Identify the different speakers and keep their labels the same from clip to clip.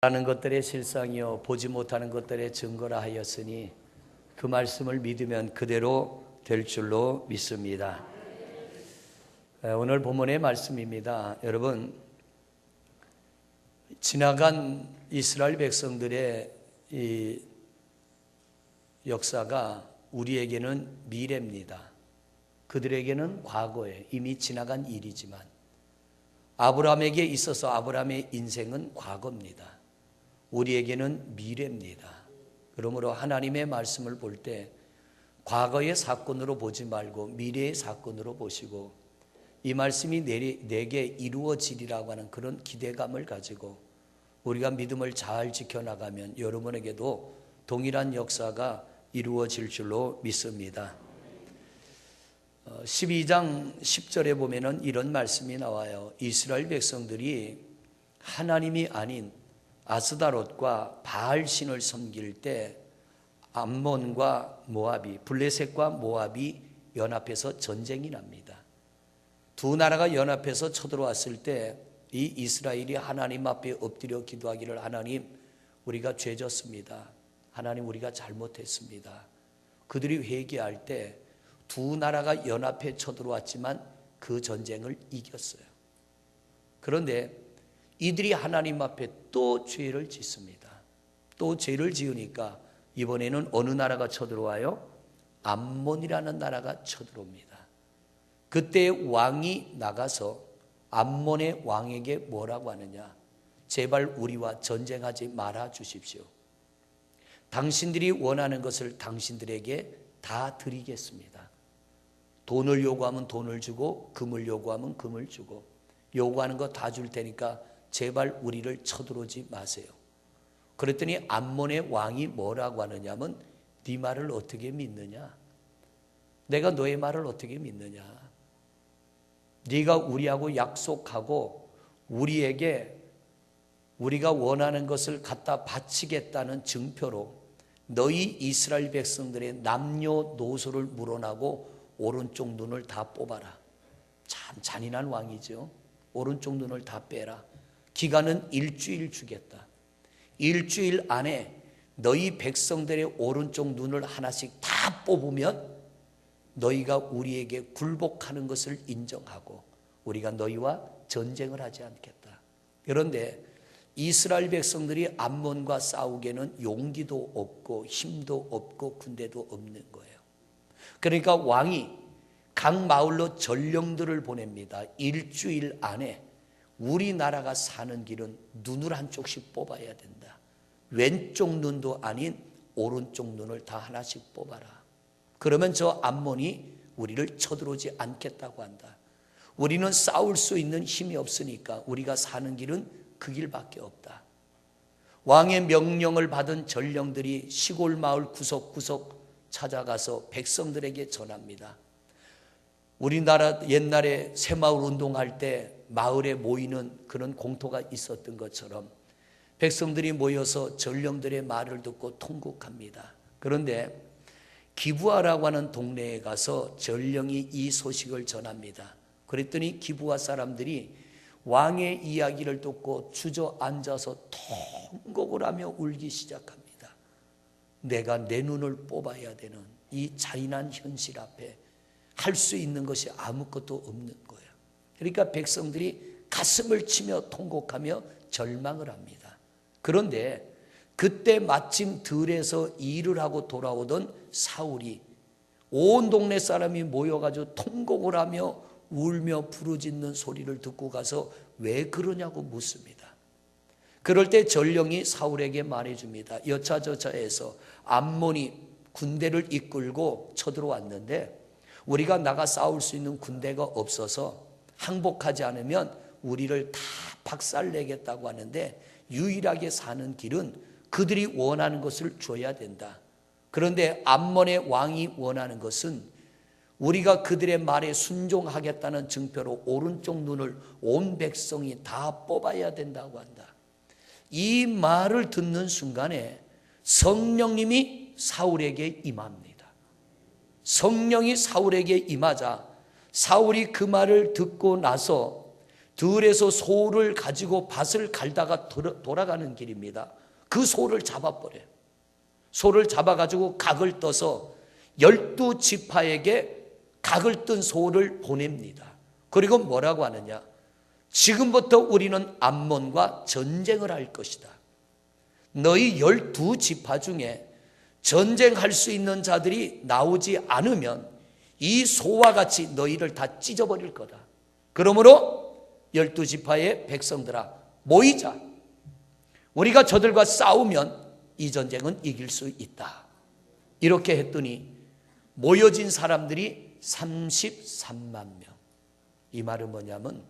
Speaker 1: 하는 것들의 실상이요 보지 못하는 것들의 증거라 하였으니 그 말씀을 믿으면 그대로 될 줄로 믿습니다. 오늘 본문의 말씀입니다. 여러분, 지나간 이스라엘 백성들의 이 역사가 우리에게는 미래입니다. 그들에게는 과거에 이미 지나간 일이지만 아브라함에게 있어서 아브라함의 인생은 과거입니다. 우리에게는 미래입니다. 그러므로 하나님의 말씀을 볼 때 과거의 사건으로 보지 말고 미래의 사건으로 보시고 이 말씀이 내게 이루어지리라고 하는 그런 기대감을 가지고 우리가 믿음을 잘 지켜나가면 여러분에게도 동일한 역사가 이루어질 줄로 믿습니다. 12장 10절에 보면은 이런 말씀이 나와요. 이스라엘 백성들이 하나님이 아닌 아스다롯과 바알신을 섬길 때 암몬과 모압이, 블레셋과 모압이 연합해서 전쟁이 납니다. 두 나라가 연합해서 쳐들어왔을 때 이 이스라엘이 하나님 앞에 엎드려 기도하기를, 하나님 우리가 죄졌습니다. 하나님 우리가 잘못했습니다. 그들이 회개할 때 두 나라가 연합해 쳐들어왔지만 그 전쟁을 이겼어요. 그런데 이들이 하나님 앞에 또 죄를 짓습니다. 또 죄를 지으니까 이번에는 어느 나라가 쳐들어와요? 암몬이라는 나라가 쳐들어옵니다. 그때 왕이 나가서 암몬의 왕에게 뭐라고 하느냐? 제발 우리와 전쟁하지 말아 주십시오. 당신들이 원하는 것을 당신들에게 다 드리겠습니다. 돈을 요구하면 돈을 주고 금을 요구하면 금을 주고 요구하는 거 다 줄 테니까 제발 우리를 쳐들어오지 마세요. 그랬더니 암몬의 왕이 뭐라고 하느냐면 네 말을 어떻게 믿느냐? 내가 너의 말을 어떻게 믿느냐? 네가 우리하고 약속하고 우리에게 우리가 원하는 것을 갖다 바치겠다는 증표로 너희 이스라엘 백성들의 남녀노소를 물어나고 오른쪽 눈을 다 뽑아라. 참 잔인한 왕이죠. 오른쪽 눈을 다 빼라. 기간은 일주일 주겠다. 일주일 안에 너희 백성들의 오른쪽 눈을 하나씩 다 뽑으면 너희가 우리에게 굴복하는 것을 인정하고 우리가 너희와 전쟁을 하지 않겠다. 그런데 이스라엘 백성들이 암몬과 싸우기에는 용기도 없고 힘도 없고 군대도 없는 거예요. 그러니까 왕이 각 마을로 전령들을 보냅니다. 일주일 안에 우리나라가 사는 길은 눈을 한쪽씩 뽑아야 된다. 왼쪽 눈도 아닌 오른쪽 눈을 다 하나씩 뽑아라. 그러면 저 암몬이 우리를 쳐들어오지 않겠다고 한다. 우리는 싸울 수 있는 힘이 없으니까 우리가 사는 길은 그 길밖에 없다. 왕의 명령을 받은 전령들이 시골 마을 구석구석 찾아가서 백성들에게 전합니다. 우리나라 옛날에 새마을 운동할 때 마을에 모이는 그런 공토가 있었던 것처럼 백성들이 모여서 전령들의 말을 듣고 통곡합니다. 그런데 기부아라고 하는 동네에 가서 전령이 이 소식을 전합니다. 그랬더니 기부아 사람들이 왕의 이야기를 듣고 주저앉아서 통곡을 하며 울기 시작합니다. 내가 내 눈을 뽑아야 되는 이 잔인한 현실 앞에 할 수 있는 것이 아무것도 없는 거예요. 그러니까 백성들이 가슴을 치며 통곡하며 절망을 합니다. 그런데 그때 마침 들에서 일을 하고 돌아오던 사울이 온 동네 사람이 모여가지고 통곡을 하며 울며 부르짖는 소리를 듣고 가서 왜 그러냐고 묻습니다. 그럴 때 전령이 사울에게 말해줍니다. 여차저차해서 암몬이 군대를 이끌고 쳐들어왔는데 우리가 나가 싸울 수 있는 군대가 없어서 항복하지 않으면 우리를 다 박살내겠다고 하는데 유일하게 사는 길은 그들이 원하는 것을 줘야 된다. 그런데 암몬의 왕이 원하는 것은 우리가 그들의 말에 순종하겠다는 증표로 오른쪽 눈을 온 백성이 다 뽑아야 된다고 한다. 이 말을 듣는 순간에 성령님이 사울에게 임합니다. 성령이 사울에게 임하자 사울이 그 말을 듣고 나서 들에서 소를 가지고 밭을 갈다가 돌아가는 길입니다. 그 소를 잡아버려요. 소를 잡아가지고 각을 떠서 12지파에게 각을 뜬 소를 보냅니다. 그리고 뭐라고 하느냐? 지금부터 우리는 암몬과 전쟁을 할 것이다. 너희 12지파 중에 전쟁할 수 있는 자들이 나오지 않으면 이 소와 같이 너희를 다 찢어버릴 거다. 그러므로 12지파의 백성들아, 모이자. 우리가 저들과 싸우면 이 전쟁은 이길 수 있다. 이렇게 했더니 모여진 사람들이 33만 명. 이 말은 뭐냐면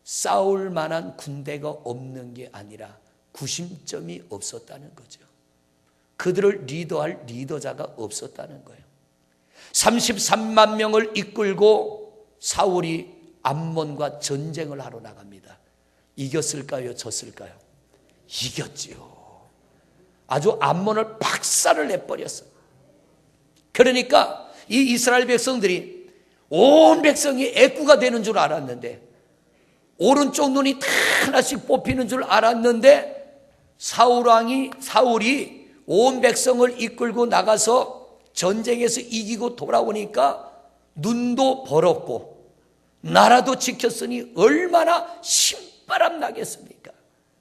Speaker 1: 싸울 만한 군대가 없는 게 아니라 구심점이 없었다는 거죠. 그들을 리더할 리더자가 없었다는 거예요. 33만 명을 이끌고 사울이 암몬과 전쟁을 하러 나갑니다. 이겼을까요? 졌을까요? 이겼지요. 아주 암몬을 박살을 내버렸어요. 그러니까 이 이스라엘 백성들이 온 백성이 애꾸가 되는 줄 알았는데, 오른쪽 눈이 다 하나씩 뽑히는 줄 알았는데, 사울이 온 백성을 이끌고 나가서 전쟁에서 이기고 돌아오니까 눈도 벌었고 나라도 지켰으니 얼마나 신바람 나겠습니까?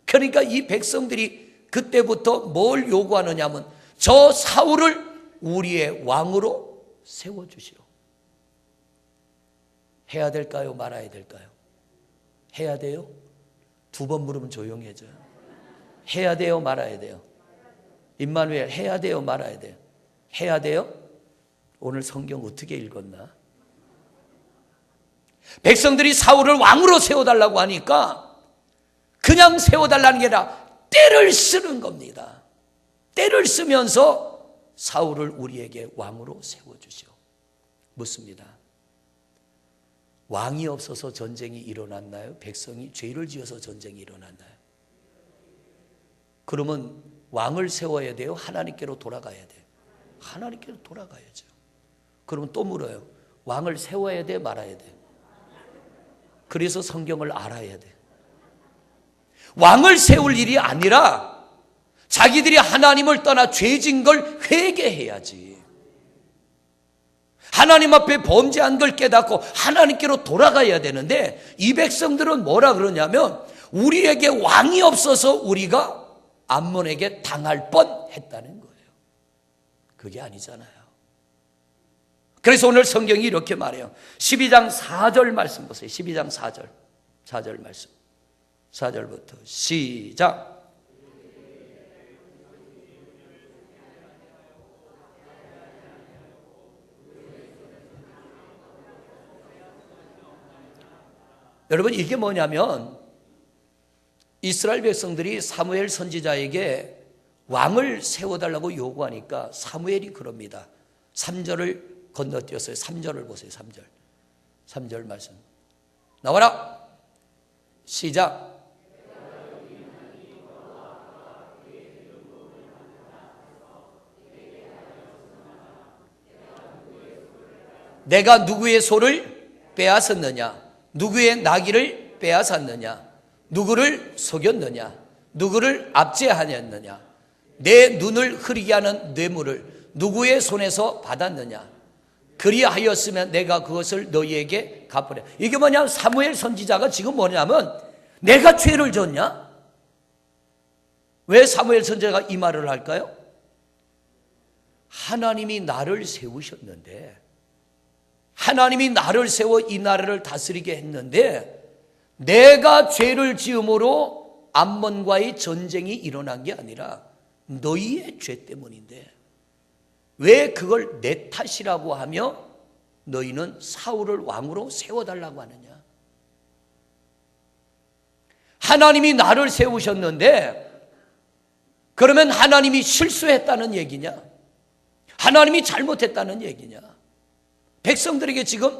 Speaker 1: 그러니까 이 백성들이 그때부터 뭘 요구하느냐면 저 사울을 우리의 왕으로 세워주시오. 해야 될까요? 말아야 될까요? 해야 돼요? 두 번 물으면 조용해져요. 해야 돼요? 말아야 돼요? 임마누엘, 해야 돼요? 말아야 돼요? 해야 돼요? 오늘 성경 어떻게 읽었나? 백성들이 사울을 왕으로 세워달라고 하니까 그냥 세워달라는 게 아니라 때를 쓰는 겁니다. 때를 쓰면서 사울을 우리에게 왕으로 세워주시오. 묻습니다. 왕이 없어서 전쟁이 일어났나요? 백성이 죄를 지어서 전쟁이 일어났나요? 그러면 왕을 세워야 돼요? 하나님께로 돌아가야 돼요? 하나님께로 돌아가야죠. 그러면 또 물어요. 왕을 세워야 돼? 말아야 돼? 그래서 성경을 알아야 돼. 왕을 세울 일이 아니라 자기들이 하나님을 떠나 죄진 걸 회개해야지. 하나님 앞에 범죄한 걸 깨닫고 하나님께로 돌아가야 되는데, 이 백성들은 뭐라 그러냐면 우리에게 왕이 없어서 우리가 암몬에게 당할 뻔했다는 거예요. 그게 아니잖아요. 그래서 오늘 성경이 이렇게 말해요. 12장 4절 말씀 보세요. 12장 4절 말씀. 4절부터 시작. 여러분, 이게 뭐냐면 이스라엘 백성들이 사무엘 선지자에게 왕을 세워달라고 요구하니까 사무엘이 그럽니다. 3절을 건너뛰었어요. 3절을 보세요. 3절 말씀. 나와라. 시작. 내가 누구의 소를 빼앗았느냐? 누구의 나귀를 빼앗았느냐? 누구를 속였느냐? 누구를 압제하였느냐? 내 눈을 흐리게 하는 뇌물을 누구의 손에서 받았느냐? 그리하였으면 내가 그것을 너희에게 갚으려. 이게 뭐냐? 사무엘 선지자가 지금 뭐냐면 내가 죄를 졌냐? 왜 사무엘 선지자가 이 말을 할까요? 하나님이 나를 세우셨는데, 하나님이 나를 세워 이 나라를 다스리게 했는데 내가 죄를 지음으로 암몬과의 전쟁이 일어난 게 아니라 너희의 죄 때문인데 왜 그걸 내 탓이라고 하며 너희는 사울을 왕으로 세워달라고 하느냐? 하나님이 나를 세우셨는데 그러면 하나님이 실수했다는 얘기냐? 하나님이 잘못했다는 얘기냐? 백성들에게 지금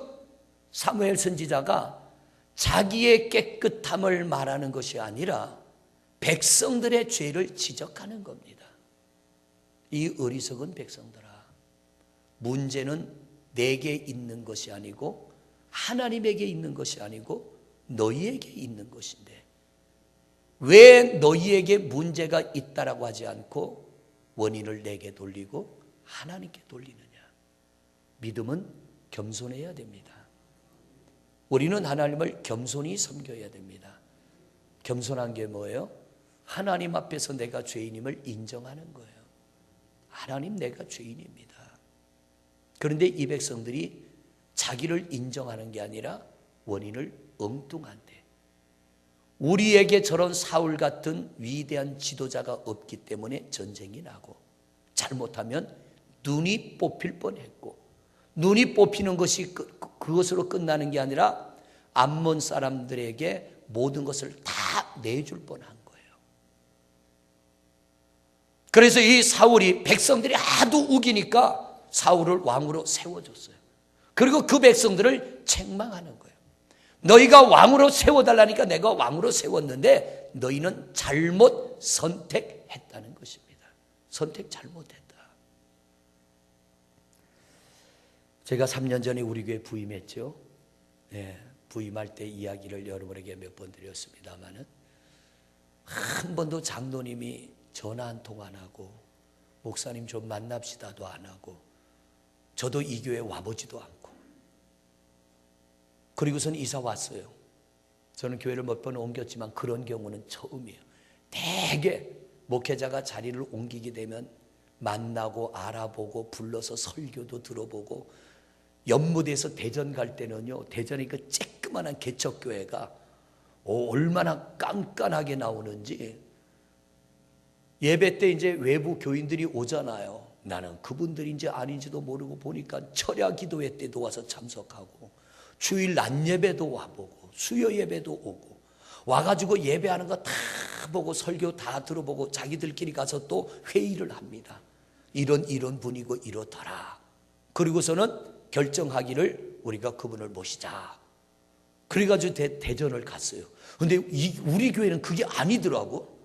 Speaker 1: 사무엘 선지자가 자기의 깨끗함을 말하는 것이 아니라 백성들의 죄를 지적하는 겁니다. 이 어리석은 백성들아, 문제는 내게 있는 것이 아니고 하나님에게 있는 것이 아니고 너희에게 있는 것인데 왜 너희에게 문제가 있다라고 하지 않고 원인을 내게 돌리고 하나님께 돌리느냐? 믿음은 겸손해야 됩니다. 우리는 하나님을 겸손히 섬겨야 됩니다. 겸손한 게 뭐예요? 하나님 앞에서 내가 죄인임을 인정하는 거예요. 하나님, 내가 죄인입니다. 그런데 이 백성들이 자기를 인정하는 게 아니라 원인을 엉뚱한데, 우리에게 저런 사울 같은 위대한 지도자가 없기 때문에 전쟁이 나고, 잘못하면 눈이 뽑힐 뻔했고, 눈이 뽑히는 것이 그것으로 끝나는 게 아니라 암몬 사람들에게 모든 것을 다 내줄 뻔한 거예요. 그래서 이 사울이 백성들이 하도 우기니까 사울을 왕으로 세워줬어요. 그리고 그 백성들을 책망하는 거예요. 너희가 왕으로 세워달라니까 내가 왕으로 세웠는데 너희는 잘못 선택했다는 것입니다. 선택 잘못했다. 제가 3년 전에 우리 교회 부임했죠. 네, 부임할 때 이야기를 여러분에게 몇 번 드렸습니다마는 한 번도 장로님이 전화 한 통 안 하고 목사님 좀 만납시다도 안 하고 저도 이 교회에 와보지도 않고 그리고선 이사 왔어요. 저는 교회를 몇 번 옮겼지만 그런 경우는 처음이에요. 대개 목회자가 자리를 옮기게 되면 만나고 알아보고 불러서 설교도 들어보고, 연무대에서 대전 갈 때는요, 대전에 그 쬐끄만한 개척교회가 얼마나 깐깐하게 나오는지, 예배 때 이제 외부 교인들이 오잖아요. 나는 그분들인지 아닌지도 모르고 보니까 철야 기도회 때도 와서 참석하고 주일 낮 예배도 와보고 수요 예배도 오고 와가지고 예배하는 거 다 보고 설교 다 들어보고 자기들끼리 가서 또 회의를 합니다. 이런 분이고 이렇더라. 그리고서는 결정하기를 우리가 그분을 모시자. 그래가지고 대전을 갔어요. 근데 우리 교회는 그게 아니더라고.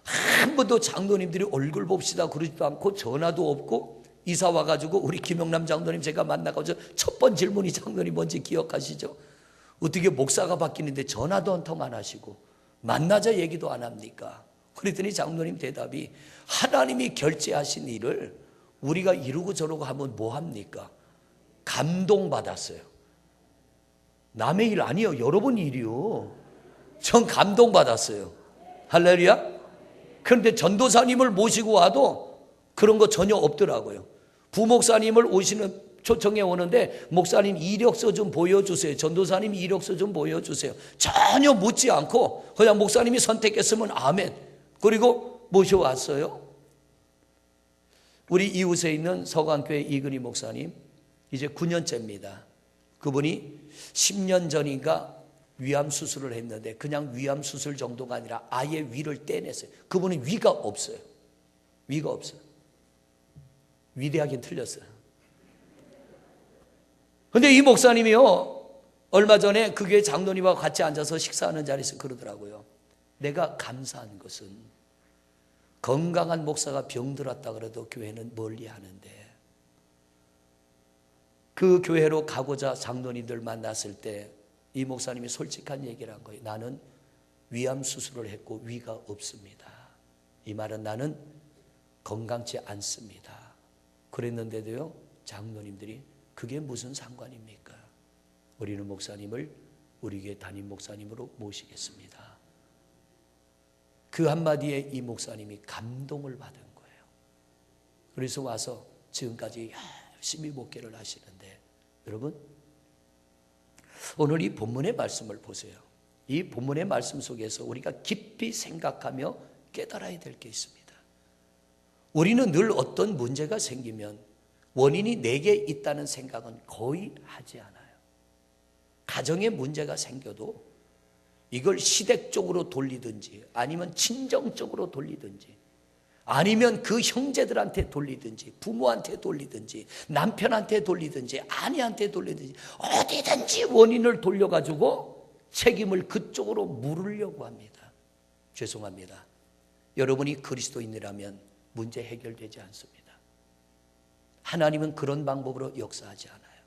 Speaker 1: 한 번도 장로님들이 얼굴 봅시다 그러지도 않고 전화도 없고, 이사 와가지고 우리 김영남 장로님 제가 만나가지고 첫 번 질문이 장로님 뭔지 기억하시죠? 어떻게 목사가 바뀌는데 전화도 한 통 안 하시고 만나자 얘기도 안 합니까? 그랬더니 장로님 대답이, 하나님이 결제하신 일을 우리가 이루고 저러고 하면 뭐 합니까? 감동받았어요. 남의 일 아니요, 여러분 일이요. 전 감동받았어요. 할렐루야. 그런데 전도사님을 모시고 와도 그런 거 전혀 없더라고요. 부목사님을 초청해 오는데 목사님 이력서 좀 보여주세요. 전도사님 이력서 좀 보여주세요. 전혀 묻지 않고 그냥 목사님이 선택했으면 아멘. 그리고 모셔왔어요. 우리 이웃에 있는 서강교회 이근희 목사님, 이제 9년째입니다. 그분이 10년 전인가 위암 수술을 했는데 그냥 위암 수술 정도가 아니라 아예 위를 떼냈어요. 그분은 위가 없어요. 위가 없어요. 위대하긴 틀렸어요. 근데 이 목사님이요, 얼마 전에 그 교회 장로님과 같이 앉아서 식사하는 자리에서 그러더라고요. 내가 감사한 것은 건강한 목사가 병들었다 그래도 교회는 멀리 하는데, 그 교회로 가고자 장로님들 만났을 때 이 목사님이 솔직한 얘기를 한 거예요. 나는 위암 수술을 했고 위가 없습니다. 이 말은 나는 건강치 않습니다. 그랬는데도요, 장로님들이 그게 무슨 상관입니까? 우리는 목사님을 우리 교회 담임 목사님으로 모시겠습니다. 그 한마디에 이 목사님이 감동을 받은 거예요. 그래서 와서 지금까지 열심히 목회를 하시는데, 여러분 오늘 이 본문의 말씀을 보세요. 이 본문의 말씀 속에서 우리가 깊이 생각하며 깨달아야 될 게 있습니다. 우리는 늘 어떤 문제가 생기면 원인이 내게 있다는 생각은 거의 하지 않아요. 가정에 문제가 생겨도 이걸 시댁 쪽으로 돌리든지 아니면 친정 쪽으로 돌리든지 아니면 그 형제들한테 돌리든지 부모한테 돌리든지 남편한테 돌리든지 아내한테 돌리든지 어디든지 원인을 돌려가지고 책임을 그쪽으로 물으려고 합니다. 죄송합니다. 여러분이 그리스도인이라면 문제 해결되지 않습니다. 하나님은 그런 방법으로 역사하지 않아요.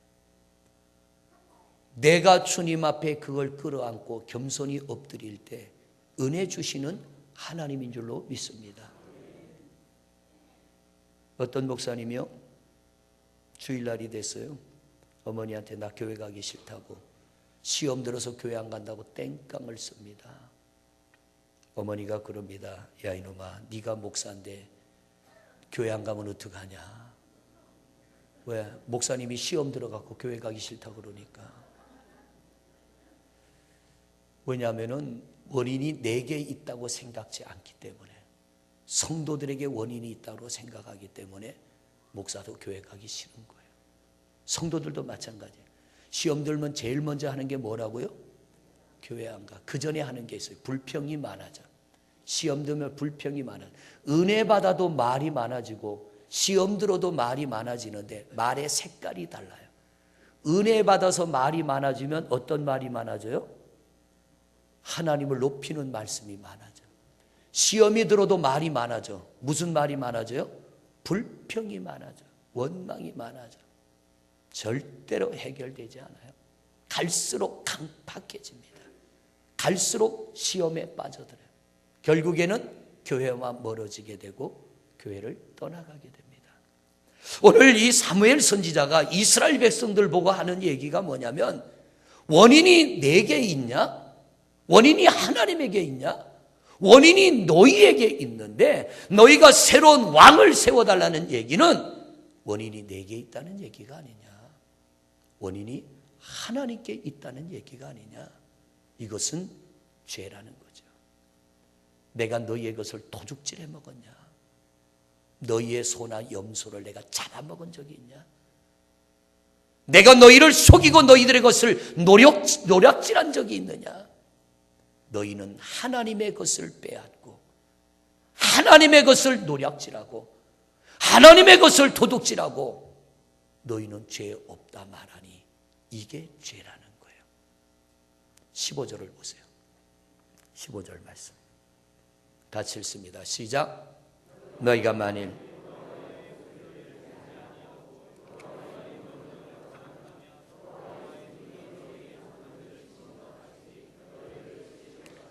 Speaker 1: 내가 주님 앞에 그걸 끌어안고 겸손히 엎드릴 때 은혜 주시는 하나님인 줄로 믿습니다. 어떤 목사님이요, 주일날이 됐어요. 어머니한테 나 교회 가기 싫다고, 시험 들어서 교회 안 간다고 땡깡을 씁니다. 어머니가 그럽니다. 야 이놈아, 네가 목사인데 교회 안 가면 어떡하냐. 왜? 목사님이 시험 들어갖고 교회 가기 싫다고 그러니까. 왜냐하면 원인이 내게 있다고 생각지 않기 때문에, 성도들에게 원인이 있다고 생각하기 때문에 목사도 교회 가기 싫은 거예요. 성도들도 마찬가지예요. 시험 들면 제일 먼저 하는 게 뭐라고요? 교회 안 가. 그 전에 하는 게 있어요. 불평이 많아져. 시험 들면 불평이 많아. 은혜 받아도 말이 많아지고 시험 들어도 말이 많아지는데 말의 색깔이 달라요. 은혜 받아서 말이 많아지면 어떤 말이 많아져요? 하나님을 높이는 말씀이 많아져. 시험이 들어도 말이 많아져. 무슨 말이 많아져요? 불평이 많아져. 원망이 많아져. 절대로 해결되지 않아요. 갈수록 강팍해집니다. 갈수록 시험에 빠져들어요. 결국에는 교회와 멀어지게 되고 교회를 떠나가게 됩니다. 오늘 이 사무엘 선지자가 이스라엘 백성들 보고 하는 얘기가 뭐냐면, 원인이 내게 있냐? 원인이 하나님에게 있냐? 원인이 너희에게 있는데 너희가 새로운 왕을 세워달라는 얘기는 원인이 내게 있다는 얘기가 아니냐. 원인이 하나님께 있다는 얘기가 아니냐. 이것은 죄라는 거죠. 내가 너희의 것을 도둑질해 먹었냐? 너희의 소나 염소를 내가 잡아먹은 적이 있냐? 내가 너희를 속이고 너희들의 것을 노략질한 적이 있느냐? 너희는 하나님의 것을 빼앗고 하나님의 것을 노략질하고 하나님의 것을 도둑질하고 너희는 죄 없다 말하니 이게 죄라는 거예요. 15절을 보세요. 15절 말씀 같이 읽습니다. 시작. 너희가 만일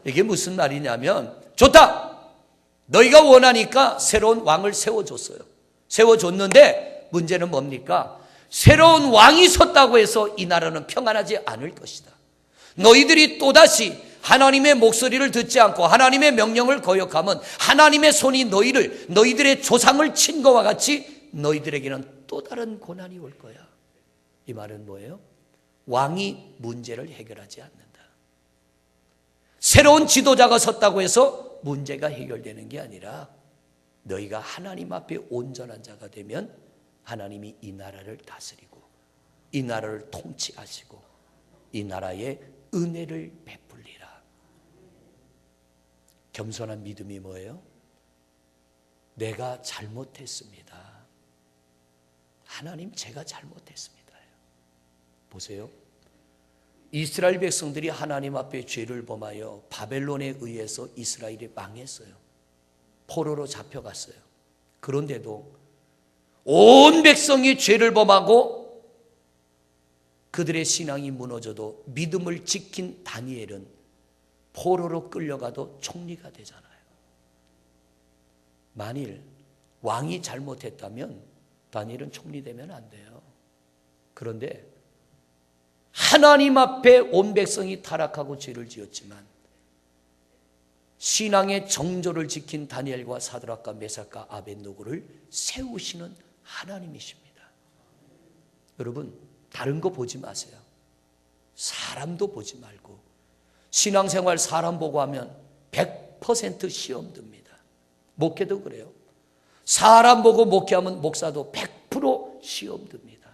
Speaker 1: 이게 무슨 말이냐면, 좋다! 너희가 원하니까 새로운 왕을 세워줬어요. 세워줬는데 문제는 뭡니까? 새로운 왕이 섰다고 해서 이 나라는 평안하지 않을 것이다. 너희들이 또다시 하나님의 목소리를 듣지 않고 하나님의 명령을 거역하면 하나님의 손이 너희들의 조상을 친 것과 같이 너희들에게는 또 다른 고난이 올 거야. 이 말은 뭐예요? 왕이 문제를 해결하지 않는다. 새로운 지도자가 섰다고 해서 문제가 해결되는 게 아니라 너희가 하나님 앞에 온전한 자가 되면 하나님이 이 나라를 다스리고 이 나라를 통치하시고 이 나라에 은혜를 베풀리라. 겸손한 믿음이 뭐예요? 내가 잘못했습니다. 하나님, 제가 잘못했습니다. 보세요. 이스라엘 백성들이 하나님 앞에 죄를 범하여 바벨론에 의해서 이스라엘이 망했어요. 포로로 잡혀갔어요. 그런데도 온 백성이 죄를 범하고 그들의 신앙이 무너져도 믿음을 지킨 다니엘은 포로로 끌려가도 총리가 되잖아요. 만일 왕이 잘못했다면 다니엘은 총리 되면 안 돼요. 그런데 하나님 앞에 온 백성이 타락하고 죄를 지었지만 신앙의 정조를 지킨 다니엘과 사드락과 메삭과 아벳노고를 세우시는 하나님이십니다. 여러분, 다른 거 보지 마세요. 사람도 보지 말고. 신앙생활 사람 보고 하면 100% 시험 듭니다. 목회도 그래요. 사람 보고 목회하면 목사도 100% 시험 듭니다.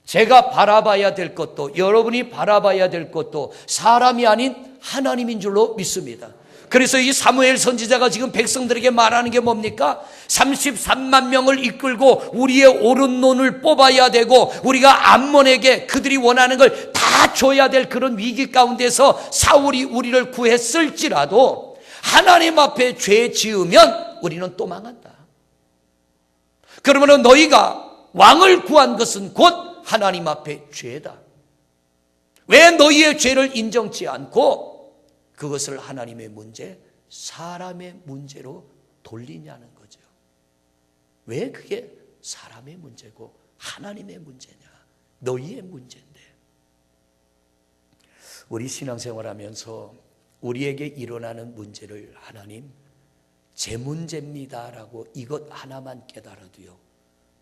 Speaker 1: 제가 바라봐야 될 것도 여러분이 바라봐야 될 것도 사람이 아닌 하나님인 줄로 믿습니다. 그래서 이 사무엘 선지자가 지금 백성들에게 말하는 게 뭡니까? 33만 명을 이끌고 우리의 오른손을 뽑아야 되고 우리가 암몬에게 그들이 원하는 걸 다 줘야 될 그런 위기 가운데서 사울이 우리를 구했을지라도 하나님 앞에 죄 지으면 우리는 또 망한다. 그러면 너희가 왕을 구한 것은 곧 하나님 앞에 죄다. 왜 너희의 죄를 인정치 않고 그것을 하나님의 문제, 사람의 문제로 돌리냐는 거죠. 왜 그게 사람의 문제고 하나님의 문제냐? 너희의 문제인데. 우리 신앙생활하면서 우리에게 일어나는 문제를 하나님 제 문제입니다라고 이것 하나만 깨달아도요,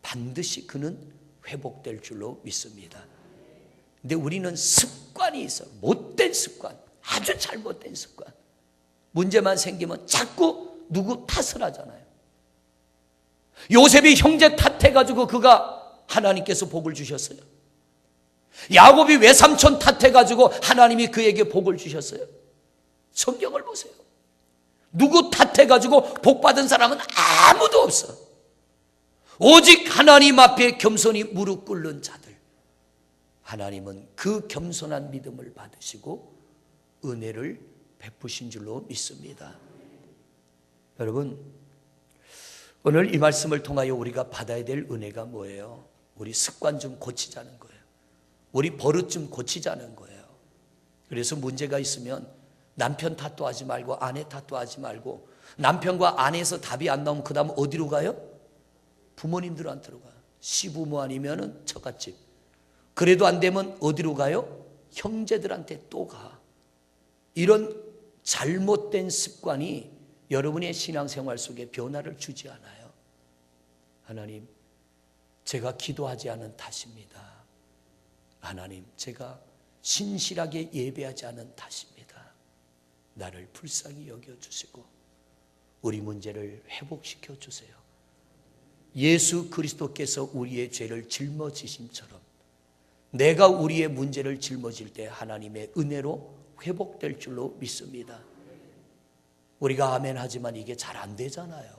Speaker 1: 반드시 그는 회복될 줄로 믿습니다. 근데 우리는 습관이 있어. 못된 습관, 아주 잘못된 습관. 문제만 생기면 자꾸 누구 탓을 하잖아요. 요셉이 형제 탓해가지고 그가 하나님께서 복을 주셨어요. 야곱이 외삼촌 탓해가지고 하나님이 그에게 복을 주셨어요. 성경을 보세요. 누구 탓해가지고 복받은 사람은 아무도 없어. 오직 하나님 앞에 겸손히 무릎 꿇는 자들, 하나님은 그 겸손한 믿음을 받으시고 은혜를 베푸신 줄로 믿습니다. 여러분, 오늘 이 말씀을 통하여 우리가 받아야 될 은혜가 뭐예요? 우리 습관 좀 고치자는 거예요. 우리 버릇 좀 고치자는 거예요. 그래서 문제가 있으면 남편 탓도 하지 말고 아내 탓도 하지 말고, 남편과 아내에서 답이 안 나오면 그 다음 어디로 가요? 부모님들한테로 가요. 시부모 아니면 처갓집. 그래도 안 되면 어디로 가요? 형제들한테 또 가. 이런 잘못된 습관이 여러분의 신앙생활 속에 변화를 주지 않아요. 하나님, 제가 기도하지 않은 탓입니다. 하나님, 제가 신실하게 예배하지 않은 탓입니다. 나를 불쌍히 여겨주시고 우리 문제를 회복시켜 주세요. 예수 그리스도께서 우리의 죄를 짊어지심처럼 내가 우리의 문제를 짊어질 때 하나님의 은혜로 회복될 줄로 믿습니다. 우리가 아멘 하지만 이게 잘 안 되잖아요.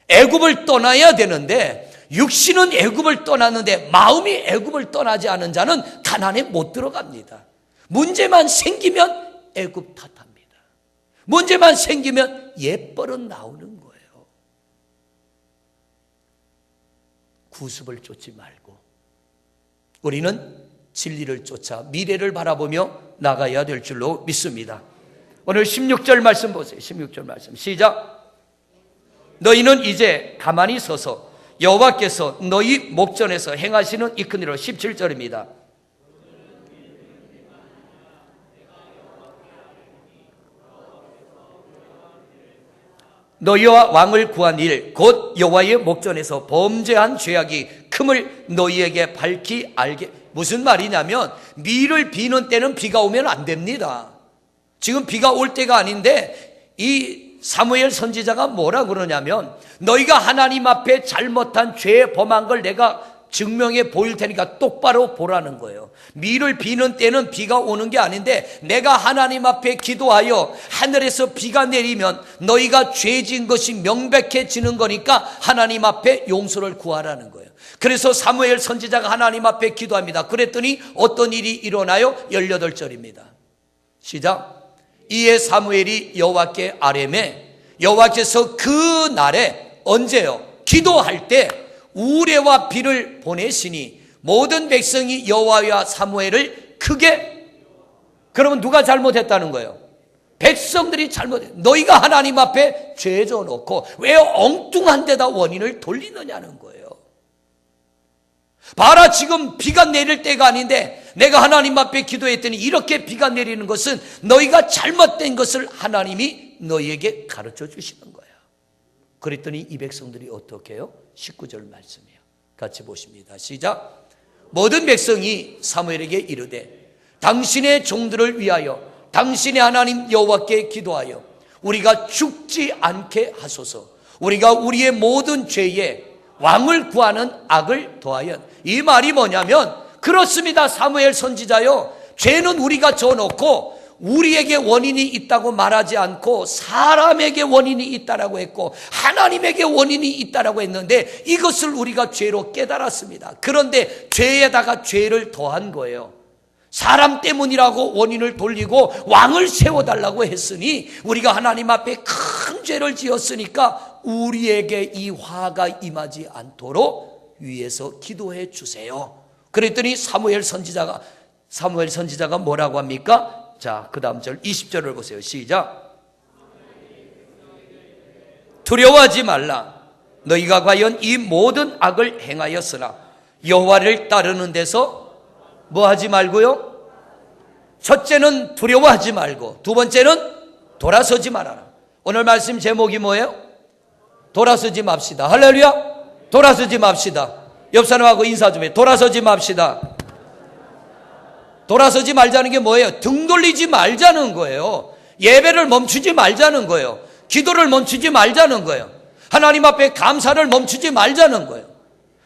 Speaker 1: 애굽을 떠나야 되는데 육신은 애굽을 떠났는데 마음이 애굽을 떠나지 않은 자는 가나안에 못 들어갑니다. 문제만 생기면 애굽 탓합니다. 문제만 생기면 옛버릇 나오는 거예요. 구습을 쫓지 말고 우리는 진리를 쫓아 미래를 바라보며 나가야 될 줄로 믿습니다. 오늘 16절 말씀 보세요. 16절 말씀 시작. 너희는 이제 가만히 서서 여호와께서 너희 목전에서 행하시는 이 큰 일을. 17절입니다. 너희와 왕을 구한 일 곧 여호와의 목전에서 범죄한 죄악이 큼을 너희에게 밝히 알게. 무슨 말이냐면 미를 비는 때는 비가 오면 안 됩니다. 지금 비가 올 때가 아닌데 이 사무엘 선지자가 뭐라 그러냐면 너희가 하나님 앞에 잘못한 죄 범한 걸 내가 증명해 보일 테니까 똑바로 보라는 거예요. 미를 비는 때는 비가 오는 게 아닌데 내가 하나님 앞에 기도하여 하늘에서 비가 내리면 너희가 죄 지은 것이 명백해지는 거니까 하나님 앞에 용서를 구하라는 거예요. 그래서 사무엘 선지자가 하나님 앞에 기도합니다. 그랬더니 어떤 일이 일어나요? 18절입니다. 시작. 이에 사무엘이 여호와께 아뢰매 여호와께서 그 날에 언제요? 기도할 때 우레와 비를 보내시니 모든 백성이 여호와와 사무엘을 크게. 그러면 누가 잘못했다는 거예요? 백성들이 잘못했. 너희가 하나님 앞에 죄 져놓고 왜 엉뚱한 데다 원인을 돌리느냐는 거예요. 봐라, 지금 비가 내릴 때가 아닌데 내가 하나님 앞에 기도했더니 이렇게 비가 내리는 것은 너희가 잘못된 것을 하나님이 너희에게 가르쳐 주시는 거야. 그랬더니 이 백성들이 어떻게 해요? 19절 말씀이에요. 같이 보십니다. 시작. 모든 백성이 사무엘에게 이르되 당신의 종들을 위하여 당신의 하나님 여호와께 기도하여 우리가 죽지 않게 하소서. 우리가 우리의 모든 죄에 왕을 구하는 악을 더하여. 이 말이 뭐냐면 그렇습니다. 사무엘 선지자요, 죄는 우리가 져놓고 우리에게 원인이 있다고 말하지 않고 사람에게 원인이 있다라고 했고 하나님에게 원인이 있다라고 했는데 이것을 우리가 죄로 깨달았습니다. 그런데 죄에다가 죄를 더한 거예요. 사람 때문이라고 원인을 돌리고 왕을 세워달라고 했으니 우리가 하나님 앞에 큰 죄를 지었으니까 우리에게 이 화가 임하지 않도록 위에서 기도해 주세요. 그랬더니 사무엘 선지자가 사무엘 선지자가 뭐라고 합니까? 자, 그 다음 절 20절을 보세요. 시작. 두려워하지 말라. 너희가 과연 이 모든 악을 행하였으나 여호와를 따르는 데서 뭐 하지 말고요? 첫째는 두려워하지 말고, 두 번째는 돌아서지 말아라. 오늘 말씀 제목이 뭐예요? 돌아서지 맙시다. 할렐루야. 돌아서지 맙시다. 옆 사람하고 인사 좀 해. 돌아서지 맙시다. 돌아서지 말자는 게 뭐예요? 등 돌리지 말자는 거예요. 예배를 멈추지 말자는 거예요. 기도를 멈추지 말자는 거예요. 하나님 앞에 감사를 멈추지 말자는 거예요.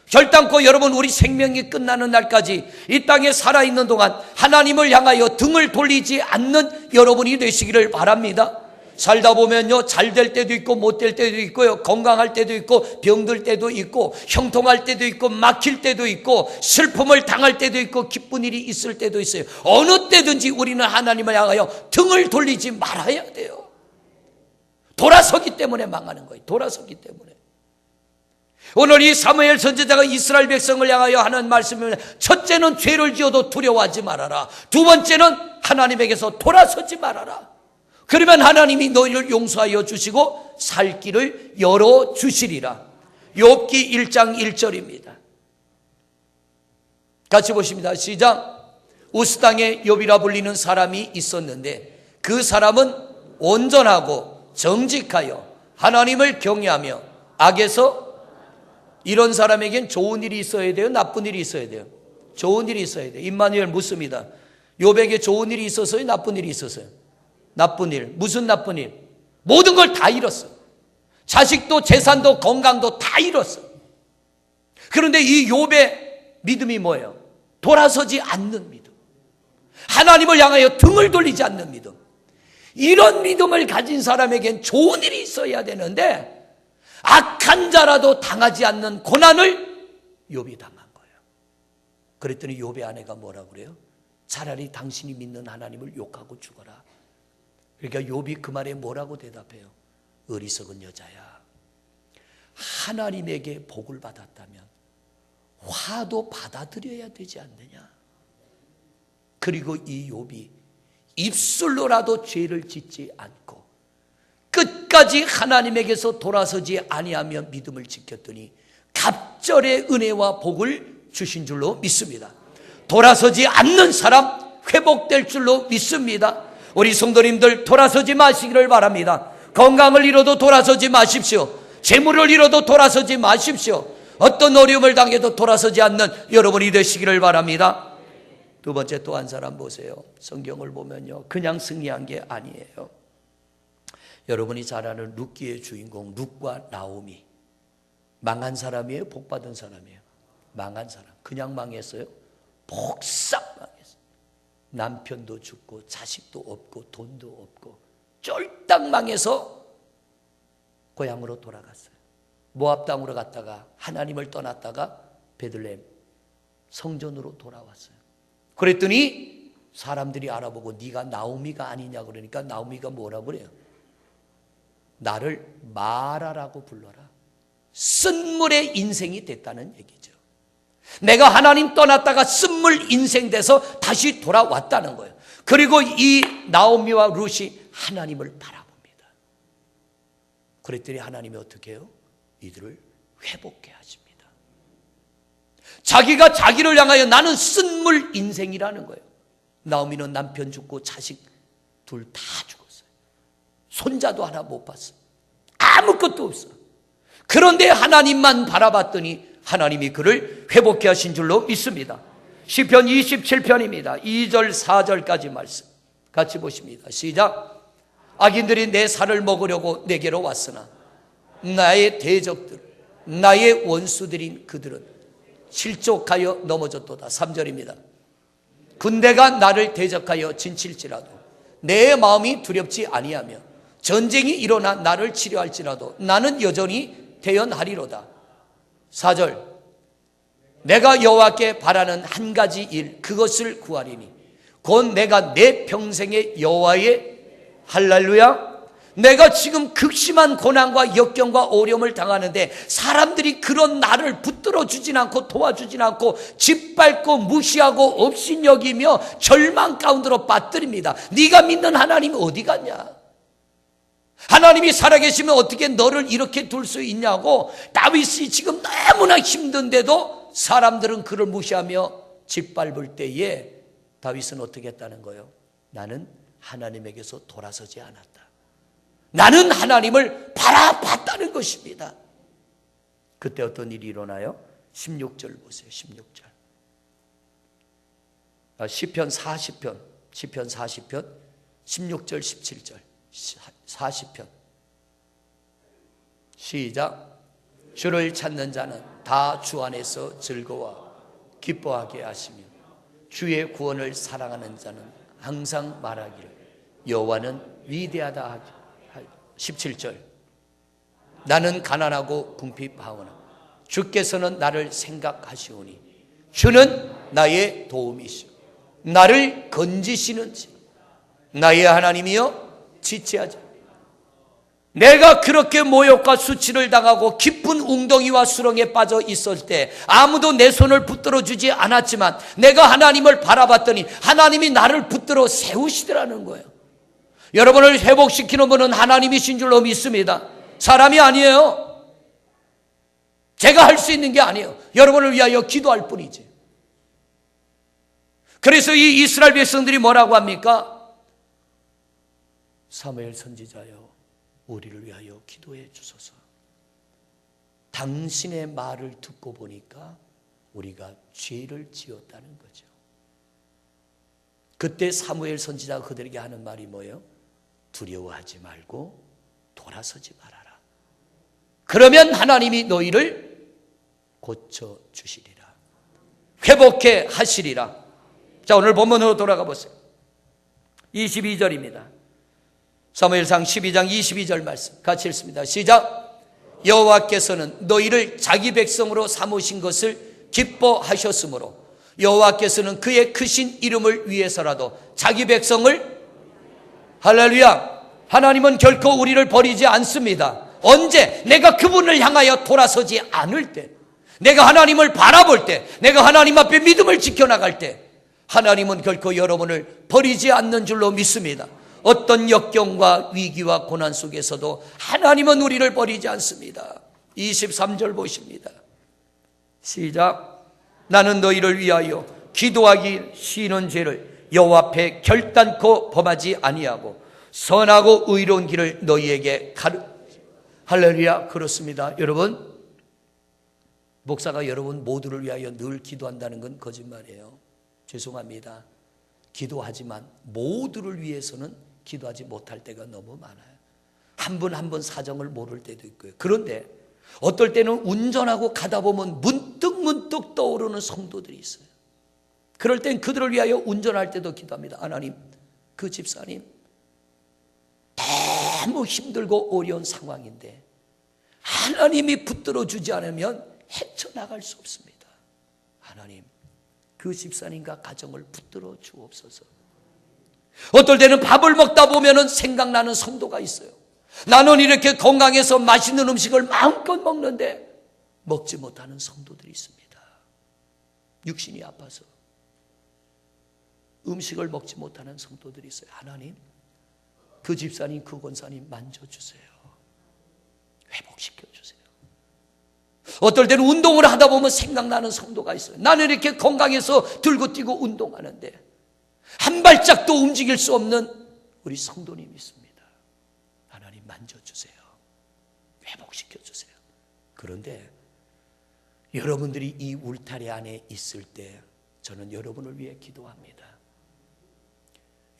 Speaker 1: 결단코 여러분, 우리 생명이 끝나는 날까지 이 땅에 살아있는 동안 하나님을 향하여 등을 돌리지 않는 여러분이 되시기를 바랍니다. 살다 보면요, 잘 될 때도 있고 못 될 때도 있고요, 건강할 때도 있고 병들 때도 있고 형통할 때도 있고 막힐 때도 있고 슬픔을 당할 때도 있고 기쁜 일이 있을 때도 있어요. 어느 때든지 우리는 하나님을 향하여 등을 돌리지 말아야 돼요. 돌아서기 때문에 망하는 거예요. 돌아서기 때문에. 오늘 이 사무엘 선지자가 이스라엘 백성을 향하여 하는 말씀은, 첫째는 죄를 지어도 두려워하지 말아라. 두 번째는 하나님에게서 돌아서지 말아라. 그러면 하나님이 너희를 용서하여 주시고 살 길을 열어주시리라. 욥기 1장 1절입니다. 같이 보십니다. 시작. 우스 땅에 욥이라 불리는 사람이 있었는데 그 사람은 온전하고 정직하여 하나님을 경외하며 악에서, 이런 사람에겐 좋은 일이 있어야 돼요? 나쁜 일이 있어야 돼요? 좋은 일이 있어야 돼요. 임마누엘 묻습니다. 욥에게 좋은 일이 있었어요? 나쁜 일이 있었어요? 나쁜 일. 무슨 나쁜 일? 모든 걸 다 잃었어. 자식도 재산도 건강도 다 잃었어. 그런데 이 욥의 믿음이 뭐예요? 돌아서지 않는 믿음. 하나님을 향하여 등을 돌리지 않는 믿음. 이런 믿음을 가진 사람에겐 좋은 일이 있어야 되는데 악한 자라도 당하지 않는 고난을 욥이 당한 거예요. 그랬더니 욥의 아내가 뭐라고 그래요? 차라리 당신이 믿는 하나님을 욕하고 죽어라. 그러니까 욥이 그 말에 뭐라고 대답해요? 어리석은 여자야. 하나님에게 복을 받았다면 화도 받아들여야 되지 않느냐. 그리고 이 욥이 입술로라도 죄를 짓지 않고 끝까지 하나님에게서 돌아서지 아니하며 믿음을 지켰더니 갑절의 은혜와 복을 주신 줄로 믿습니다. 돌아서지 않는 사람 회복될 줄로 믿습니다. 우리 성도님들 돌아서지 마시기를 바랍니다. 건강을 잃어도 돌아서지 마십시오. 재물을 잃어도 돌아서지 마십시오. 어떤 어려움을 당해도 돌아서지 않는 여러분이 되시기를 바랍니다. 두 번째, 또 한 사람 보세요. 성경을 보면요, 그냥 승리한 게 아니에요. 여러분이 잘 아는 룻기의 주인공 룻과 나오미, 망한 사람이에요? 복 받은 사람이에요? 망한 사람. 그냥 망했어요? 복싹 망했어요. 남편도 죽고 자식도 없고 돈도 없고 쫄딱 망해서 고향으로 돌아갔어요. 모압 땅으로 갔다가 하나님을 떠났다가 베들레헴 성전으로 돌아왔어요. 그랬더니 사람들이 알아보고 네가 나오미가 아니냐 그러니까 나오미가 뭐라고 그래요? 나를 마라라고 불러라. 쓴물의 인생이 됐다는 얘기죠. 내가 하나님 떠났다가 쓴물 인생 돼서 다시 돌아왔다는 거예요. 그리고 이 나오미와 룻이 하나님을 바라봅니다. 그랬더니 하나님이 어떻게 해요? 이들을 회복해 하십니다. 자기가 자기를 향하여 나는 쓴물 인생이라는 거예요. 나오미는 남편 죽고 자식 둘 다 죽었어요. 손자도 하나 못 봤어. 아무것도 없어. 그런데 하나님만 바라봤더니 하나님이 그를 회복해 하신 줄로 믿습니다. 시편 27편입니다. 2절 4절까지 말씀 같이 보십니다. 시작. 악인들이 내 살을 먹으려고 내게로 왔으나 나의 대적들, 나의 원수들인 그들은 실족하여 넘어졌도다. 3절입니다. 군대가 나를 대적하여 진칠지라도 내 마음이 두렵지 아니하며 전쟁이 일어나 나를 치료할지라도 나는 여전히 대연하리로다. 4절. 내가 여호와께 바라는 한 가지 일, 그것을 구하리니 곧 내가 내 평생에 여호와의 할렐루야 내가 지금 극심한 고난과 역경과 어려움을 당하는데 사람들이 그런 나를 붙들어 주진 않고 도와주진 않고 짓밟고 무시하고 업신여기며 절망 가운데로 빠뜨립니다. 네가 믿는 하나님 어디 갔냐? 하나님이 살아계시면 어떻게 너를 이렇게 둘 수 있냐고. 다윗이 지금 너무나 힘든데도 사람들은 그를 무시하며 짓밟을 때에 다윗은 어떻게 했다는 거예요? 나는 하나님에게서 돌아서지 않았다. 나는 하나님을 바라봤다는 것입니다. 그때 어떤 일이 일어나요? 16절 보세요. 16절. 시편 40편 16절 17절 40편 시작. 주를 찾는 자는 다 주 안에서 즐거워 기뻐하게 하시며 주의 구원을 사랑하는 자는 항상 말하기를 여호와는 위대하다 하기. 17절. 나는 가난하고 궁핍하오나 주께서는 나를 생각하시오니 주는 나의 도움이시오 나를 건지시는지 나의 하나님이여 지체하지. 내가 그렇게 모욕과 수치를 당하고 깊은 웅덩이와 수렁에 빠져 있을 때 아무도 내 손을 붙들어 주지 않았지만 내가 하나님을 바라봤더니 하나님이 나를 붙들어 세우시더라는 거예요. 여러분을 회복시키는 분은 하나님이신 줄로 믿습니다. 사람이 아니에요. 제가 할 수 있는 게 아니에요. 여러분을 위하여 기도할 뿐이지. 그래서 이 이스라엘 백성들이 뭐라고 합니까? 사무엘 선지자여 우리를 위하여 기도해 주소서. 당신의 말을 듣고 보니까 우리가 죄를 지었다는 거죠. 그때 사무엘 선지자가 그들에게 하는 말이 뭐예요? 두려워하지 말고 돌아서지 말아라. 그러면 하나님이 너희를 고쳐주시리라. 회복해 하시리라. 자, 오늘 본문으로 돌아가 보세요. 22절입니다. 사무엘상 12장 22절 말씀 같이 읽습니다. 시작. 여호와께서는 너희를 자기 백성으로 삼으신 것을 기뻐하셨으므로 여호와께서는 그의 크신 이름을 위해서라도 자기 백성을 할렐루야. 하나님은 결코 우리를 버리지 않습니다. 언제? 내가 그분을 향하여 돌아서지 않을 때, 내가 하나님을 바라볼 때, 내가 하나님 앞에 믿음을 지켜나갈 때 하나님은 결코 여러분을 버리지 않는 줄로 믿습니다. 어떤 역경과 위기와 고난 속에서도 하나님은 우리를 버리지 않습니다. 23절 보십니다. 시작. 나는 너희를 위하여 기도하기 쉬는 죄를 여호와 앞에 결단코 범하지 아니하고 선하고 의로운 길을 너희에게 할렐루야. 그렇습니다. 여러분, 목사가 여러분 모두를 위하여 늘 기도한다는 건 거짓말이에요. 죄송합니다. 기도하지만 모두를 위해서는 기도하지 못할 때가 너무 많아요. 한 분 한 분 사정을 모를 때도 있고요. 그런데 어떨 때는 운전하고 가다 보면 문득 떠오르는 성도들이 있어요. 그럴 땐 그들을 위하여 운전할 때도 기도합니다. 하나님, 그 집사님 너무 힘들고 어려운 상황인데 하나님이 붙들어 주지 않으면 헤쳐나갈 수 없습니다. 하나님, 그 집사님과 가정을 붙들어 주옵소서. 어떨 때는 밥을 먹다 보면 생각나는 성도가 있어요. 나는 이렇게 건강해서 맛있는 음식을 마음껏 먹는데 먹지 못하는 성도들이 있습니다. 육신이 아파서 음식을 먹지 못하는 성도들이 있어요. 하나님, 그 집사님, 그 권사님 만져주세요. 회복시켜주세요. 어떨 때는 운동을 하다 보면 생각나는 성도가 있어요. 나는 이렇게 건강해서 들고 뛰고 운동하는데 한 발짝도 움직일 수 없는 우리 성도님이 있습니다. 하나님 만져주세요. 회복시켜주세요. 그런데 여러분들이 이 울타리 안에 있을 때 저는 여러분을 위해 기도합니다.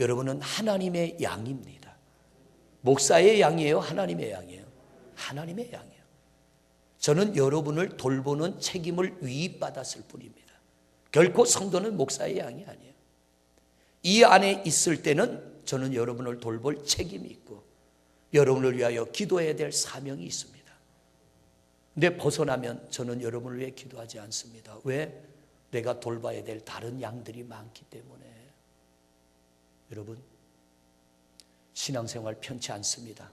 Speaker 1: 여러분은 하나님의 양입니다. 목사의 양이에요? 하나님의 양이에요? 하나님의 양이에요. 저는 여러분을 돌보는 책임을 위임받았을 뿐입니다. 결코 성도는 목사의 양이 아니에요. 이 안에 있을 때는 저는 여러분을 돌볼 책임이 있고 여러분을 위하여 기도해야 될 사명이 있습니다. 근데 벗어나면 저는 여러분을 위해 기도하지 않습니다. 왜? 내가 돌봐야 될 다른 양들이 많기 때문에. 여러분, 신앙생활 편치 않습니다.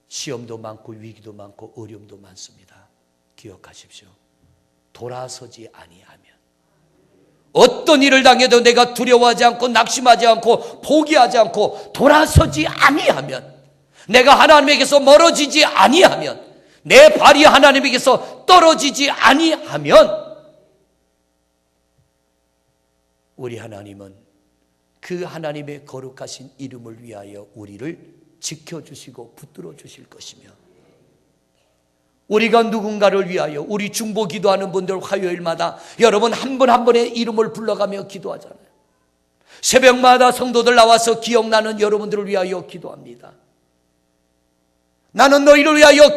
Speaker 1: 시험도 많고 위기도 많고 어려움도 많습니다. 기억하십시오. 돌아서지 아니하면, 어떤 일을 당해도 내가 두려워하지 않고 낙심하지 않고 포기하지 않고 돌아서지 아니하면, 내가 하나님에게서 멀어지지 아니하면, 내 발이 하나님에게서 떨어지지 아니하면, 우리 하나님은 그 하나님의 거룩하신 이름을 위하여 우리를 지켜주시고 붙들어 주실 것이며, 우리가 누군가를 위하여, 우리 중보 기도하는 분들 화요일마다 여러분 한 분 한 분의 이름을 불러가며 기도하잖아요. 새벽마다 성도들 나와서 기억나는 여러분들을 위하여 기도합니다. 나는 너희를 위하여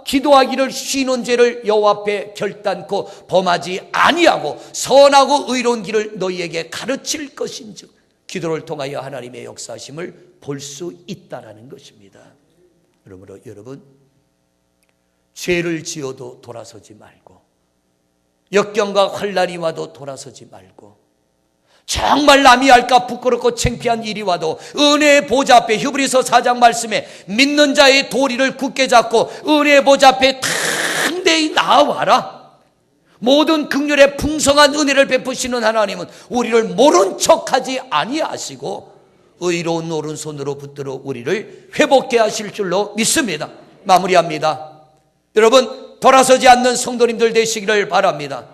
Speaker 1: 기도하기를 쉬는 죄를 여호와 앞에 결단코 범하지 아니하고 선하고 의로운 길을 너희에게 가르칠 것인즉 기도를 통하여 하나님의 역사하심을 볼 수 있다라는 것입니다. 그러므로 여러분, 죄를 지어도 돌아서지 말고, 역경과 환난이 와도 돌아서지 말고, 정말 남이 할까 부끄럽고 창피한 일이 와도 은혜의 보좌 앞에, 히브리서 4장 말씀에 믿는 자의 도리를 굳게 잡고 은혜의 보좌 앞에 당대히 나와라. 모든 긍휼의 풍성한 은혜를 베푸시는 하나님은 우리를 모른 척하지 아니하시고 의로운 오른손으로 붙들어 우리를 회복케 하실 줄로 믿습니다. 마무리합니다. 여러분, 돌아서지 않는 성도님들 되시기를 바랍니다.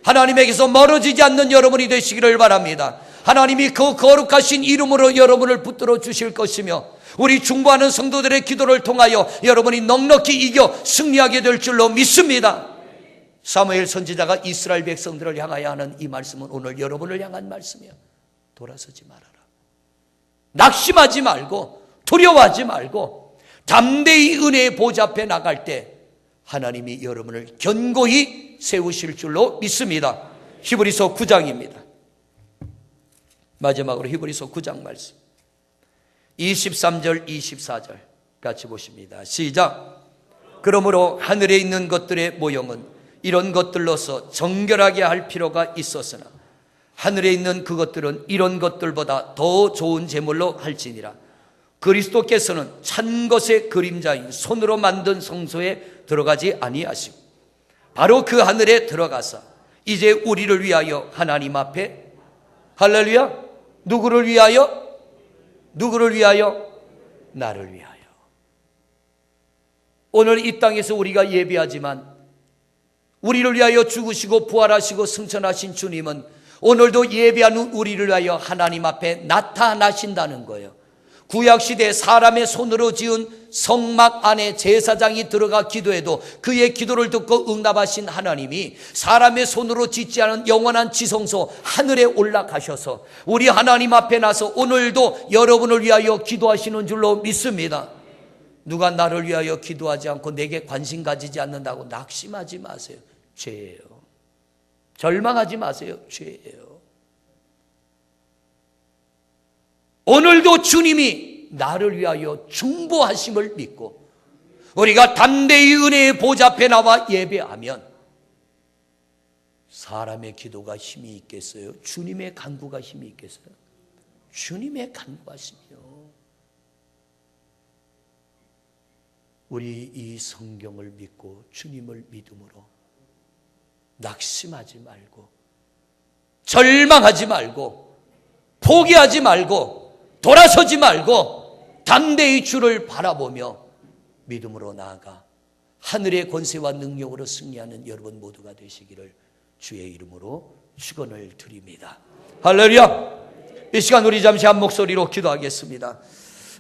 Speaker 1: 하나님에게서 멀어지지 않는 여러분이 되시기를 바랍니다. 하나님이 그 거룩하신 이름으로 여러분을 붙들어 주실 것이며, 우리 중보하는 성도들의 기도를 통하여 여러분이 넉넉히 이겨 승리하게 될 줄로 믿습니다. 사무엘 선지자가 이스라엘 백성들을 향하여 하는 이 말씀은 오늘 여러분을 향한 말씀이야. 돌아서지 말아라. 낙심하지 말고 두려워하지 말고 담대히 은혜의 보좌 앞에 나갈 때 하나님이 여러분을 견고히 세우실 줄로 믿습니다. 히브리서 9장입니다. 마지막으로 히브리서 9장 말씀 23절 24절 같이 보십니다. 시작. 그러므로 하늘에 있는 것들의 모형은 이런 것들로서 정결하게 할 필요가 있었으나 하늘에 있는 그것들은 이런 것들보다 더 좋은 제물로 할지니라. 그리스도께서는 찬 것의 그림자인 손으로 만든 성소에 들어가지 아니하시고 바로 그 하늘에 들어가사 이제 우리를 위하여 하나님 앞에, 할렐루야, 누구를 위하여? 누구를 위하여? 나를 위하여. 오늘 이 땅에서 우리가 예배하지만 우리를 위하여 죽으시고 부활하시고 승천하신 주님은 오늘도 예배하는 우리를 위하여 하나님 앞에 나타나신다는 거예요. 구약시대 사람의 손으로 지은 성막 안에 제사장이 들어가 기도해도 그의 기도를 듣고 응답하신 하나님이 사람의 손으로 짓지 않은 영원한 지성소 하늘에 올라가셔서 우리 하나님 앞에 나서 오늘도 여러분을 위하여 기도하시는 줄로 믿습니다. 누가 나를 위하여 기도하지 않고 내게 관심 가지지 않는다고 낙심하지 마세요. 죄예요. 절망하지 마세요. 죄예요. 오늘도 주님이 나를 위하여 중보하심을 믿고 우리가 담대히 은혜의 보좌 앞에 나와 예배하면 사람의 기도가 힘이 있겠어요? 주님의 간구가 힘이 있겠어요? 주님의 간구가 힘이요. 우리 이 성경을 믿고 주님을 믿음으로 낙심하지 말고 절망하지 말고 포기하지 말고 돌아서지 말고 담대히 주를 바라보며 믿음으로 나아가 하늘의 권세와 능력으로 승리하는 여러분 모두가 되시기를 주의 이름으로 축원을 드립니다. 할렐루야. 이 시간 우리 잠시 한 목소리로 기도하겠습니다.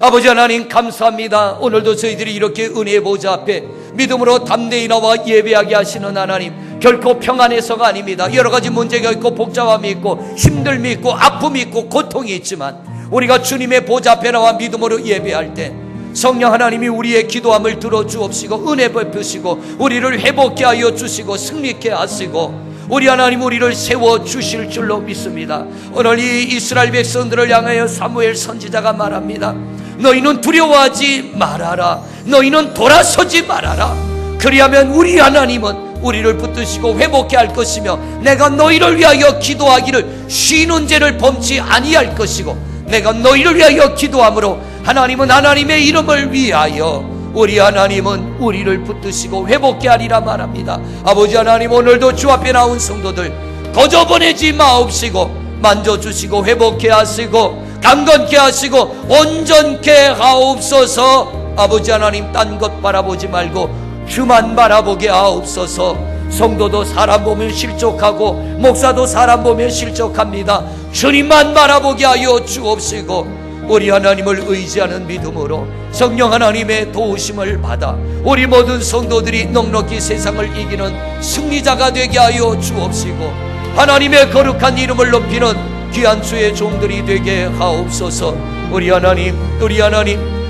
Speaker 1: 아버지 하나님 감사합니다. 오늘도 저희들이 이렇게 은혜의 보좌 앞에 믿음으로 담대히 나와 예배하게 하시는 하나님, 결코 평안해서가 아닙니다. 여러 가지 문제가 있고 복잡함이 있고 힘듦이 있고 아픔이 있고 고통이 있지만 우리가 주님의 보좌 앞에 나와 믿음으로 예배할 때 성령 하나님이 우리의 기도함을 들어주옵시고 은혜 베푸시고 우리를 회복케 하여 주시고 승리케 하시고 우리 하나님 우리를 세워주실 줄로 믿습니다. 오늘 이 이스라엘 백성들을 향하여 사무엘 선지자가 말합니다. 너희는 두려워하지 말아라. 너희는 돌아서지 말아라. 그리하면 우리 하나님은 우리를 붙드시고 회복케 할 것이며 내가 너희를 위하여 기도하기를 쉬는 죄를 범치 아니할 것이고 내가 너희를 위하여 기도함으로 하나님은 하나님의 이름을 위하여 우리 하나님은 우리를 붙드시고 회복케 하리라 말합니다. 아버지 하나님, 오늘도 주 앞에 나온 성도들 거저 보내지 마옵시고 만져주시고 회복케 하시고 강건케 하시고 온전케 하옵소서. 아버지 하나님, 딴 것 바라보지 말고 주만 바라보게 하옵소서. 성도도 사람 보면 실족하고 목사도 사람 보면 실족합니다. 주님만 바라보게 하여 주옵시고 우리 하나님을 의지하는 믿음으로 성령 하나님의 도우심을 받아 우리 모든 성도들이 넉넉히 세상을 이기는 승리자가 되게 하여 주옵시고 하나님의 거룩한 이름을 높이는 귀한 주의 종들이 되게 하옵소서. 우리 하나님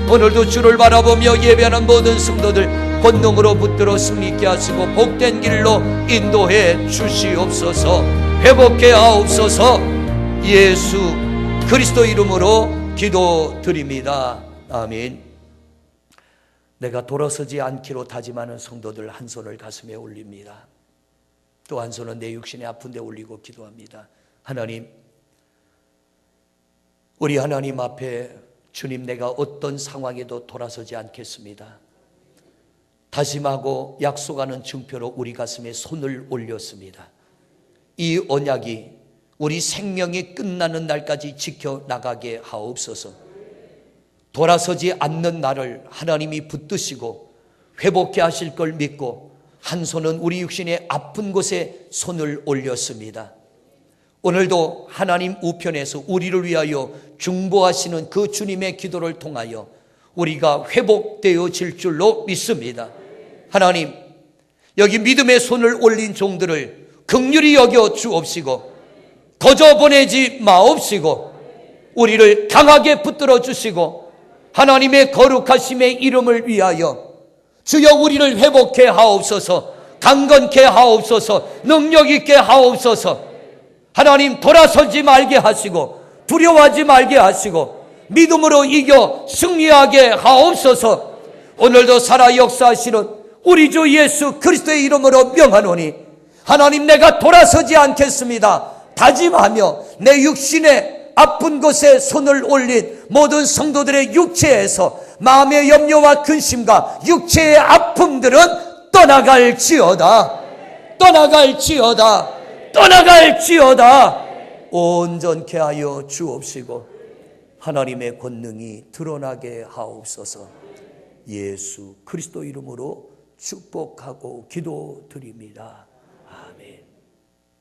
Speaker 1: 오늘도 주를 바라보며 예배하는 모든 성도들 권능으로 붙들어 승리케 하시고 복된 길로 인도해 주시옵소서. 회복케 하옵소서. 예수 그리스도 이름으로 기도드립니다. 아멘. 내가 돌아서지 않기로 다짐하는 성도들 한 손을 가슴에 올립니다. 또 한 손은 내 육신의 아픈 데 올리고 기도합니다. 하나님, 우리 하나님 앞에 주님, 내가 어떤 상황에도 돌아서지 않겠습니다. 다짐하고 약속하는 증표로 우리 가슴에 손을 올렸습니다. 이 언약이 우리 생명이 끝나는 날까지 지켜나가게 하옵소서. 돌아서지 않는 나를 하나님이 붙드시고 회복케 하실 걸 믿고 한 손은 우리 육신의 아픈 곳에 손을 올렸습니다. 오늘도 하나님 우편에서 우리를 위하여 중보하시는 그 주님의 기도를 통하여 우리가 회복되어질 줄로 믿습니다. 하나님, 여기 믿음의 손을 올린 종들을 긍휼히 여겨 주옵시고 거저 보내지 마옵시고 우리를 강하게 붙들어 주시고 하나님의 거룩하심의 이름을 위하여 주여 우리를 회복케 하옵소서. 강건케 하옵소서. 능력 있게 하옵소서. 하나님, 돌아서지 말게 하시고 두려워하지 말게 하시고 믿음으로 이겨 승리하게 하옵소서. 오늘도 살아 역사하시는 우리 주 예수 그리스도의 이름으로 명하노니 하나님, 내가 돌아서지 않겠습니다. 다짐하며 내 육신의 아픈 곳에 손을 올린 모든 성도들의 육체에서 마음의 염려와 근심과 육체의 아픔들은 떠나갈지어다. 떠나갈지어다. 떠나갈지어다. 온전케 하여 주옵시고 하나님의 권능이 드러나게 하옵소서. 예수 그리스도 이름으로 축복하고 기도드립니다.